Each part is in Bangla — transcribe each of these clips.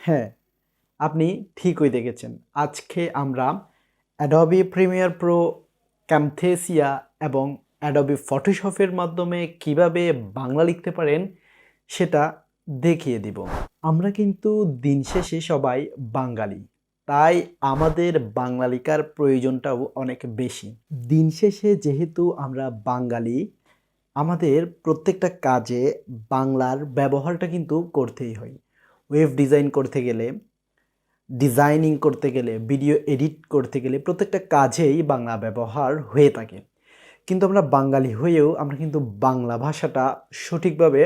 হ্যাঁ, আপনি ঠিকই দেখেছেন। আজকে আমরা Adobe Premiere Pro, Camtasia এবং Adobe Photoshop এর মাধ্যমে কিভাবে বাংলা লিখতে পারেন সেটা দেখিয়ে দিব। আমরা কিন্তু দিন শেষে সবাই বাঙালি। তাই আমাদের বাংলা লেখার প্রয়োজনটাও অনেক বেশি। দিন শেষে যেহেতু আমরা বাঙালি, আমাদের প্রত্যেকটা কাজে বাংলার ব্যবহারটা কিন্তু করতেই হয়। ওয়েব ডিজাইন করতে গেলে, ডিজাইনিং করতে গেলে, ভিডিও এডিট করতে গেলে প্রত্যেকটা কাজেই বাংলা ব্যবহার হয়ে থাকে। কিন্তু আমরা বাঙালি হয়েও আমরা কিন্তু বাংলা ভাষাটা সঠিকভাবে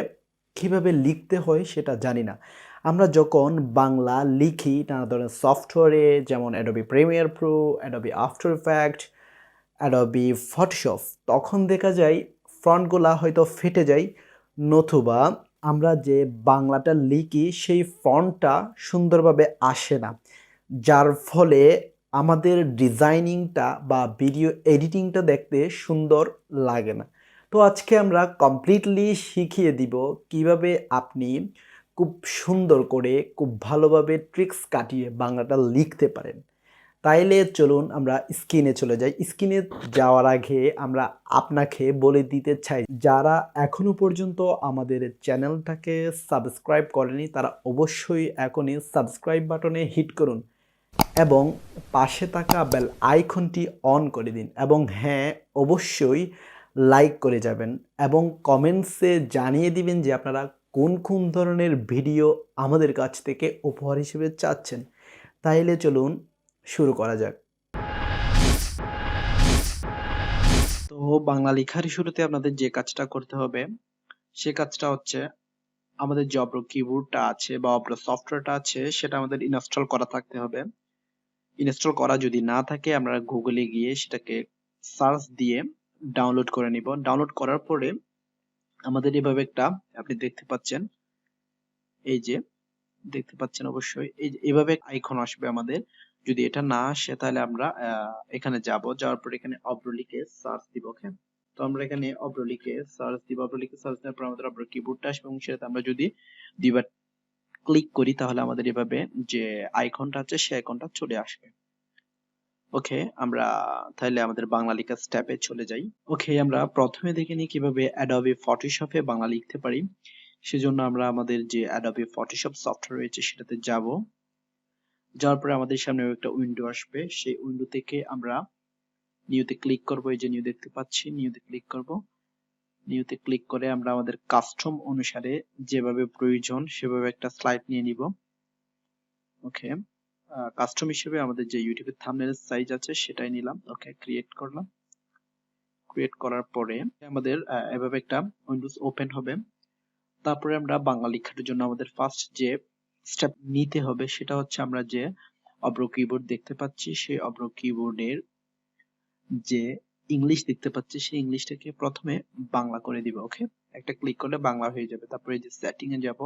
কীভাবে লিখতে হয় সেটা জানি না। আমরা যখন বাংলা লিখি নানা ধরনের সফটওয়্যারে, যেমন Adobe Premiere Pro, Adobe After Effects, Adobe Photoshop, তখন দেখা যায় ফন্টগুলা হয়তো ফেটে যায়, নতুবা আমরা যে বাংলাটা লিখি সেই ফন্টটা সুন্দরভাবে আসে না, যার ফলে আমাদের ডিজাইনিংটা বা ভিডিও এডিটিংটা দেখতে সুন্দর লাগে না। তো আজকে আমরা কমপ্লিটলি শিখিয়ে দিব কিভাবে আপনি খুব সুন্দর করে, খুব ভালোভাবে ট্রিক্স কাটিয়ে বাংলাটা লিখতে পারেন। তাইলে চলুন আমরা স্ক্রিনে চলে যাই। স্ক্রিনে যাওয়ার আগে আমরা আপনাকে বলে দিতে চাই, যারা এখনো পর্যন্ত আমাদের চ্যানেলটাকে সাবস্ক্রাইব করেনি তারা অবশ্যই এখনই সাবস্ক্রাইব বাটনে হিট করুন এবং পাশে থাকা বেল আইকনটি অন করে দিন, এবং হ্যাঁ, অবশ্যই লাইক করে যাবেন এবং কমেন্টসে জানিয়ে দিবেন যে আপনারা কোন কোন ধরনের ভিডিও আমাদের কাছ থেকে উপহার হিসেবে চাচ্ছেন। তাইলে চলুন শুরু করা যাক। তো বাংলা লেখার শুরুতে আপনাদের যে কাজটা করতে হবে সে কাজটা হচ্ছে, আমাদের যে অব্র কিবোর্ডটা আছে বা অব্র সফটওয়্যারটা আছে সেটা আমাদের ইনস্টল করা থাকতে হবে। ইনস্টল করা যদি না থাকে আমরা গুগলে গিয়ে সেটাকে সার্চ দিয়ে ডাউনলোড করে নিব। ডাউনলোড করার পরে আমাদের এভাবে একটা, আপনি দেখতে পাচ্ছেন, এই যে দেখতে পাচ্ছেন অবশ্যই, এই যে এভাবে আইকন আসবে আমাদের। যদি এটা না আসে তাহলে আমরা এখানে যাওয়ার পর এখানে অব্র লিখে সার্চ দিব। ওকে, তো আমরা এখানে অব্র লিখে সার্চ দিব। অব্র লিখে সার্চ দেওয়ার পর আমাদের অব্র কিবোর্ডটা আসবে এবং সেটাতে আমরা যদি দুইবার ক্লিক করি তাহলে আমাদের এভাবে যে আইকনটা আছে সেই আইকনটা চলে আসবে। ওকে, আমরা তাহলে আমাদের বাংলা লেখার স্টেপে চলে যাই। ওকে, আমরা প্রথমে দেখে নিই কিভাবে Adobe Photoshop এ বাংলা লিখতে পারি। সেজন্য আমরা আমাদের যে Adobe Photoshop সফটওয়্যার রয়েছে সেটাতে যাব। যাওয়ার পরে আমাদের সামনে একটা উইন্ডো আসবে। সেই উইন্ডো থেকে আমরা নিউতে ক্লিক করব। এই যে নিউ দেখতে পাচ্ছি, নিউতে ক্লিক করব। নিউতে ক্লিক করে আমরা আমাদের কাস্টম অনুসারে যেভাবে প্রয়োজন সেভাবে একটা স্লাইড নিয়ে নিব। ওকে, কাস্টম হিসেবে আমাদের যে ইউটিউবের থাম্বনেল সাইজ আছে সেটাই নিলাম। ওকে, ক্রিয়েট করলাম। ক্রিয়েট করার পরে আমাদের এভাবে একটা উইন্ডোজ ওপেন হবে। তারপরে আমরা বাংলা লেখার জন্য আমাদের ফার্স্ট যে স্টেপ নিতে হবে সেটা হচ্ছে, আমরা যে অব্র কিবোর্ড দেখতে পাচ্ছি সেই অব্র কিবোর্ডের যে ইংলিশ দেখতে পাচ্ছি সেই ইংলিশটাকে প্রথমে বাংলা করে দিব। ওকে, একটা ক্লিক করলে বাংলা হয়ে যাবে। তারপরে যে সেটিং এ যাব।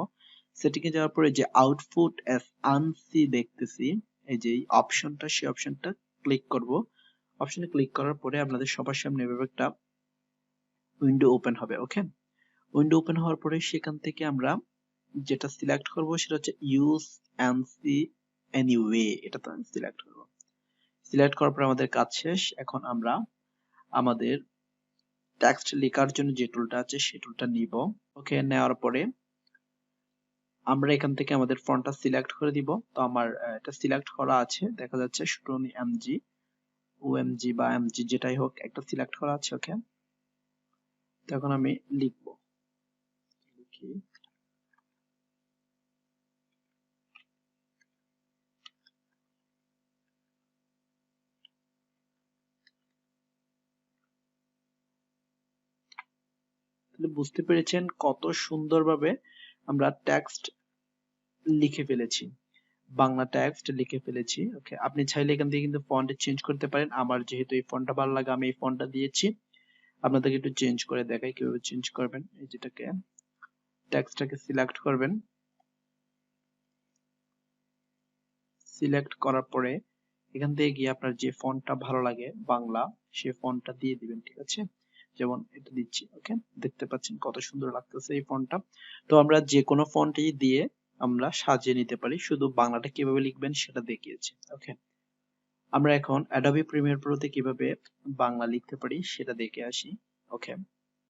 সেটিং এ যাওয়ার পরে যে আউটপুট এস আনসি দেখতেছি, এই যে অপশনটা, সেই অপশনটা ক্লিক করব। অপশনে ক্লিক করার পরে আপনাদের সবার সামনে এভাবে একটা উইন্ডো ওপেন হবে। ওকে, উইন্ডো ওপেন হওয়ার পরে সেখান থেকে আমরা যেটা সিলেক্ট করব সেটা হচ্ছে ইউজ এনসি এনিওয়ে, এটা তো আমি সিলেক্ট করব। সিলেক্ট করার পর আমাদের কাজ শেষ। এখন আমরা আমাদের টেক্সট লেখার জন্য যে টুলটা আছে সেই টুলটা নিব। ওকে, নেওয়ার পরে আমরা এখান থেকে আমাদের ফন্টটা সিলেক্ট করে দিব। তো আমার এটা সিলেক্ট করা আছে, দেখা যাচ্ছে শুটনি এমজি, ওএমজি বা এমজি যেটাই হোক একটা সিলেক্ট করা আছে। ওকে, তো এখন আমি লিখব। লিখি তাহলে বুঝতে পেরেছেন কত সুন্দরভাবে আমরা টেক্সট লিখে ফেলেছি, বাংলা টেক্সট লিখে ফেলেছি। ওকে, আপনি চাইলে এখান থেকে কিন্তু ফন্ট চেঞ্জ করতে পারেন। আমার যেহেতু এই ফন্টটা ভালো লাগে আমি এই ফন্টটা দিয়েছি। আপনাদেরকে একটু চেঞ্জ করে দেখাই কিভাবে চেঞ্জ করবেন। এই যেটাকে টেক্সটটাকে সিলেক্ট করবেন। সিলেক্ট করার পরে এখান থেকে গিয়ে আপনার যে ফন্টটা ভালো লাগে বাংলা সেই ফন্টটা দিয়ে দিবেন। ঠিক আছে, যেমন এটা দিচ্ছি। ওকে, দেখতে পাচ্ছেন কত সুন্দর লাগতেছে এই ফন্টটা। তো আমরা যে কোনো ফন্টই দিয়ে আমরা সাজিয়ে নিতে পারি, শুধু বাংলাটা কিভাবে লিখবেন সেটা দেখিয়েছি। ওকে, আমরা এখন Adobe Premiere Pro তে কিভাবে বাংলা লিখতে পারি সেটা দেখে আসি। ওকে,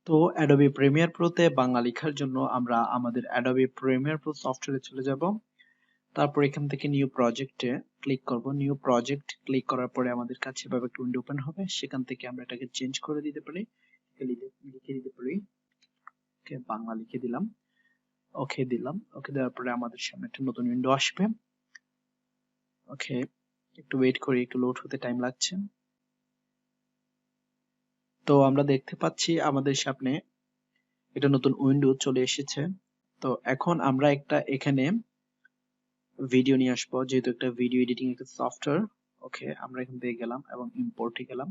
তো Adobe Premiere Pro তে বাংলা লেখার জন্য আমরা আমাদের Adobe Premiere Pro সফটওয়্যারে চলে যাব। তারপর এখান থেকে নিউ প্রজেক্টে ক্লিক করব। নিউ প্রজেক্ট ক্লিক করার পরে আমাদের কাছে এভাবে একটা উইন্ডো ওপেন হবে। সেখান থেকে আমরা এটাকে চেঞ্জ করে দিতে পারি, লিখে দিতে পারি। ওকে, বাংলা লিখে দিলাম। ওকে দিলাম। ওকে দেওয়ার পরে আমাদের সামনে একটা নতুন উইন্ডো আসবে। ওকে, একটু ওয়েট করি, একটু লোড হতে টাইম লাগছে। তো আমরা দেখতে পাচ্ছি আমাদের সামনে এটা নতুন উইন্ডো চলে এসেছে। তো এখন আমরা একটা এখানে ভিডিও নিয়ে আসবো, যেহেতু একটা ভিডিও এডিটিং একটা সফটওয়্যার। ওকে, আমরা এখান থেকে গেলাম এবং ইম্পোর্টে গেলাম।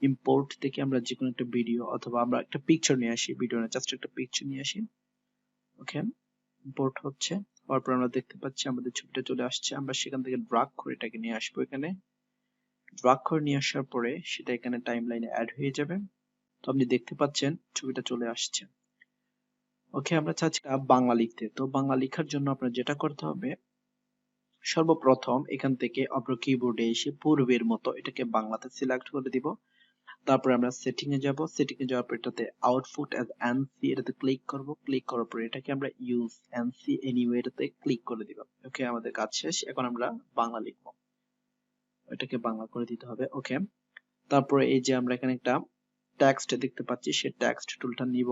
ইম্পোর্ট থেকে আমরা যে কোনো একটা ভিডিও অথবা আমরা একটা পিকচার নিয়ে আসি, ভিডিও না জাস্ট একটা পিকচার নিয়ে আসি। ওকে, ইম্পোর্ট হচ্ছে, তারপর আমরা দেখতে পাচ্ছি আমাদের ছবিটা চলে আসছে। আমরা সেখান থেকে ড্রাগ করে এটাকে নিয়ে আসবো। এখানে ড্রাগ করে নিয়ে আসার পরে সেটা এখানে টাইমলাইনে অ্যাড হয়ে যাবে। তো আপনি দেখতে পাচ্ছেন ছবিটা চলে আসছে। ওকে, আমরা চাচ্ছি বাংলা লিখতে। তো বাংলা লেখার জন্য আপনার যেটা করতে হবে, সর্বপ্রথম এখান থেকে আপনার কিবোর্ডে এসে পূর্বের মতো এটাকে বাংলাতে সিলেক্ট করে দিব। তারপরে আমরা সেটিং এ যাব। সেটিং এ যাওয়ার পর এটাতে আউটপুট অ্যাজ এনসি এটাতে ক্লিক করব। ক্লিক করার পর এটাকে আমরা ইউজ এনসি এনিওয়ে এটাতে ক্লিক করে দিব। ওকে, আমাদের কাজ শেষ। এখন আমরা বাংলা লিখব, এটাকে বাংলা করে দিতে হবে। ওকে, তারপরে এই যে আমরা এখানে একটা টেক্সট দেখতে পাচ্ছি, সেই টেক্সট টুলটা নিব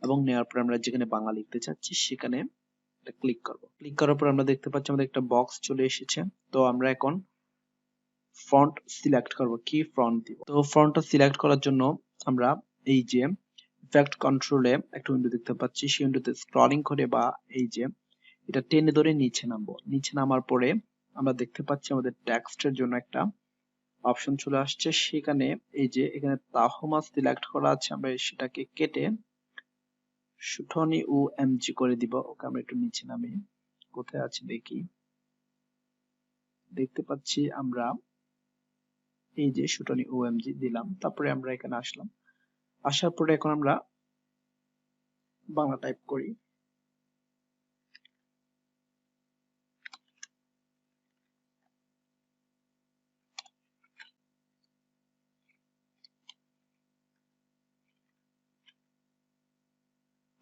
এবং নেওয়ার পর আমরা যেখানে বাংলা লিখতে চাচ্ছি সেখানে এটা ক্লিক করব। ক্লিক করার পর আমরা দেখতে পাচ্ছি আমাদের একটা বক্স চলে এসেছে। তো আমরা এখন ফন্ট সিলেক্ট করব, কি ফন্ট দিব। তো ফন্টটা সিলেক্ট করার জন্য আমরা এই যে ইফেক্ট কন্ট্রোলে একটা উইন্ডো দেখতে পাচ্ছি, সেই উইন্ডোতে স্ক্রলিং করে বা এই যে এটা টেনে ধরে নিচে নামবো। নিচে নামার পরে আমরা দেখতে পাচ্ছি আমাদের টেক্সটের জন্য একটা অপশন চলে আসছে। সেখানে এই যে এখানে তাহমা সিলেক্ট করা আছে, আমরা সেটাকে কেটে সুঠনি ও এমজি করে দিব। ওকে, আমরা একটু নিচে নামি, কোথায় আছে দেখি। দেখতে পাচ্ছি আমরা এই যে সুটনি ওএমজি দিলাম। তারপরে আমরা এখানে আসলাম, আসার পরে এখন আমরা বাংলা টাইপ করি।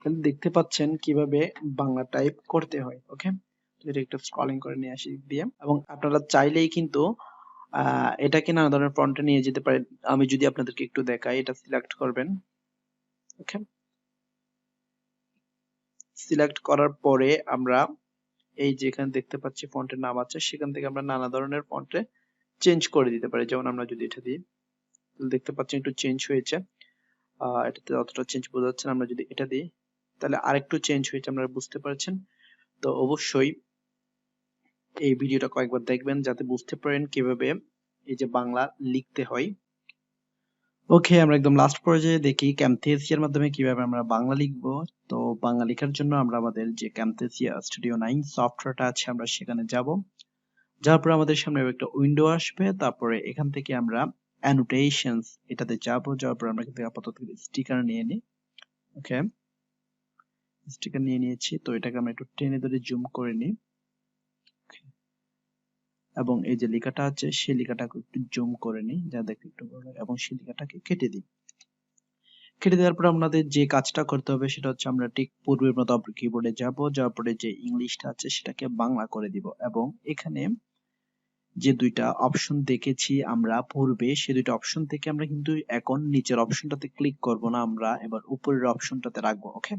তাহলে দেখতে পাচ্ছেন কিভাবে বাংলা টাইপ করতে হয়। ওকে, এটা একটু স্ক্রলিং করে নিয়ে আসি দিয়ে, এবং আপনারা চাইলেই কিন্তু এটাকে নানা ধরনের ফন্টে নিয়ে যেতে পারেন। আমি যদি আপনাদেরকে একটু দেখাই, এটা সিলেক্ট করবেন। ওকে, সিলেক্ট করার পরে আমরা এই যে এখানে দেখতে পাচ্ছি ফন্টের নাম আছে, সেখান থেকে আমরা নানা ধরনের ফন্টে চেঞ্জ করে দিতে পারি। যেমন আমরা যদি এটা দিই, দেখতে পাচ্ছেন একটু চেঞ্জ হয়েছে। এটাতে অতটা চেঞ্জ বোঝা যাচ্ছে না। আমরা যদি এটা দিই তাহলে আরেকটু চেঞ্জ হয়েছে, আপনারা বুঝতে পারছেন। তো অবশ্যই এই ভিডিওটা কয়েকবার দেখবেন যাতে বুঝতে পারেন কিভাবে এই যে বাংলা লিখতে হয়। ওকে, আমরা একদম লাস্ট পর্যায়ে দেখি ক্যামথেসিয়ার মাধ্যমে কিভাবে আমরা বাংলা লিখবো। তো বাংলা লেখার জন্য আমরা আমাদের যে ক্যামথেসিয়া স্টুডিও 9 সফটওয়্যারটা আছে আমরা সেখানে যাব। যাওয়ার পর আমাদের সামনে একটা উইন্ডো আসবে। তারপরে এখান থেকে আমরা অ্যানোটেশনস এটাতে যাব। যাওয়ার পর আমরা কিন্তু আপাতত স্টিকার নিয়ে নিই। ওকে, স্টিকার নিয়ে নিয়েছি। তো এটাকে আমরা একটু টেনে ধরে জুম করে নিই এবং এই যে লেখাটা আছে সেই লেখাটাকে একটু জুম করে নিই যা দেখতে একটু ভালো লাগে, এবং সেই লেখাটাকে কেটে দিই। কেটে দেওয়ার পর আমাদের যে কাজটা করতে হবে সেটা হচ্ছে আমরা ঠিক পূর্বের মতো কিবোর্ডে যাব। যাওয়ার পরে যে ইংলিশটা আছে সেটাকে বাংলা করে দিব, এবং এখানে যে দুইটা অপশন দেখেছি আমরা পূর্বে, সেই দুইটা অপশন থেকে আমরা কিন্তু এখন নিচের অপশনটাতে ক্লিক করব না, আমরা এবার উপরের অপশনটাতে রাখবো। ওকে,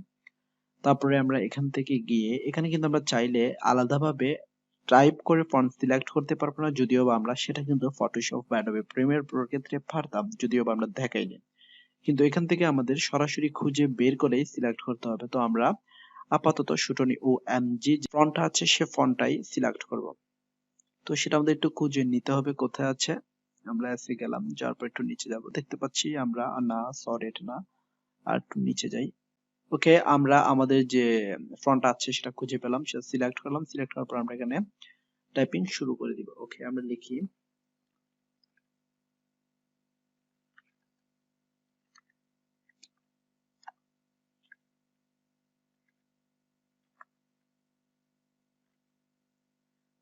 তারপরে আমরা এখান থেকে গিয়ে এখানে কিন্তু আমরা চাইলে আলাদাভাবে টাইপ করে ফন্ট সিলেক্ট করতে পারবো না, যদিও বা আমরা সেটা কিন্তু ফটোশপ বা অ্যাডোবে প্রিমিয়ার প্রোর ক্ষেত্রে পারতাম, যদিও বা আমরা দেখাইনি। কিন্তু এখান থেকে আমাদের সরাসরি খুঁজে বের করেই সিলেক্ট করতে হবে। তো আমরা আপাতত সুটনি ও এমজি যে ফন্টটা আছে সে ফন্টটাই সিলেক্ট করব। তো সেটা আমাদের একটু খুঁজে নিতে হবে কোথায় আছে। আমরা এসে গেলাম, যাওয়ার পর একটু নিচে যাব, দেখতে পাচ্ছি আমরা, না সরি এটা না, আর একটু নিচে যাই। ওকে, আমরা আমাদের যে ফন্ট আছে সেটা খুঁজে পেলাম, সেটা সিলেক্ট করলাম। সিলেক্ট করার পর আমরা এখানে টাইপিং শুরু করে দিব। ওকে, আমরা লিখি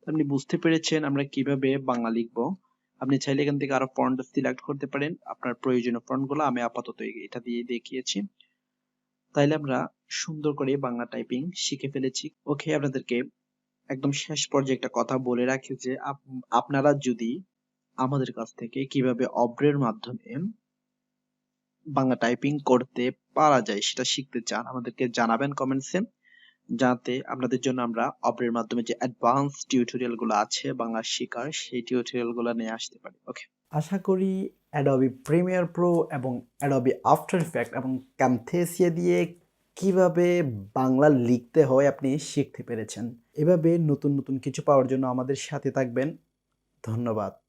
আপনি বুঝতে পেরেছেন আমরা কিভাবে বাংলা লিখবো। আপনি চাইলে এখান থেকে আরো ফন্ট সিলেক্ট করতে পারেন আপনার প্রয়োজনীয় ফন্টগুলো। আমি আপাতত এটা দিয়ে দেখিয়েছি। তাইলে আমরা সুন্দর করে বাংলা টাইপিং শিখে ফেলেছি। ওকে, আপনাদেরকে একদম শেষ পর্যায়ে একটা কথা বলে রাখি যে আপনারা যদি আমাদের কাছ থেকে কিভাবে অব্রের মাধ্যমে বাংলা টাইপিং করতে পারা যায় সেটা শিখতে চান, আমাদেরকে জানাবেন কমেন্টসে, যাতে আপনাদের জন্য আমরা অব্রের মাধ্যমে যে অ্যাডভান্স টিউটোরিয়াল গুলো আছে বাংলা শেখার, সেই টিউটোরিয়াল গুলো নিয়ে আসতে পারি। ওকে, আশা করি অ্যাডোবি প্রিমিয়ার প্রো এবং অ্যাডোবি আফটার ইফেক্ট এবং ক্যামথেসিয়া দিয়ে কিভাবে বাংলা লিখতে হয় আপনি শিখতে পেরেছেন। এভাবে নতুন নতুন কিছু পাওয়ার জন্য আমাদের সাথে থাকবেন। ধন্যবাদ।